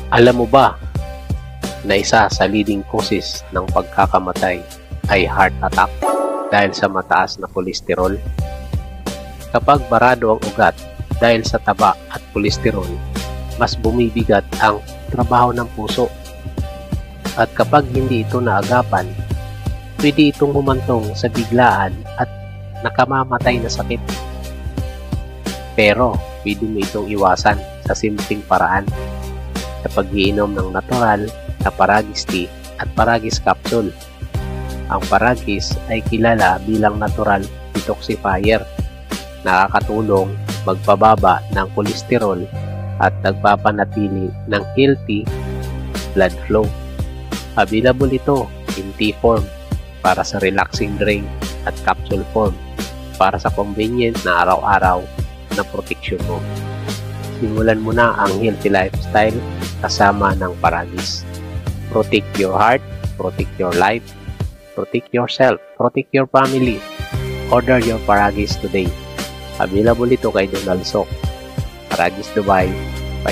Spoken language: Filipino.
Alam mo ba na isa sa leading causes ng pagkakamatay ay heart attack dahil sa mataas na kolesterol? Kapag barado ang ugat dahil sa taba at kolesterol, mas bumibigat ang trabaho ng puso. At kapag hindi ito naagapan, pwede itong humantong sa biglaan at nakamamatay na sakit. Pero pwede mo itong iwasan sa simpleng paraan sa pag-iinom ng natural na Paragis tea at Paragis capsule. Ang Paragis ay kilala bilang natural detoxifier. Nakakatulong magpababa ng kolesterol at nagpapanatili ng healthy blood flow. Available ito in tea form para sa relaxing drink at capsule form para sa convenient na araw-araw na proteksyon mo. Simulan mo na ang healthy lifestyle kasama ng Paragis. Protect your heart, protect your life, protect yourself, protect your family. Order your Paragis today. Available ito kay Donald Sok, Paragis Dubai,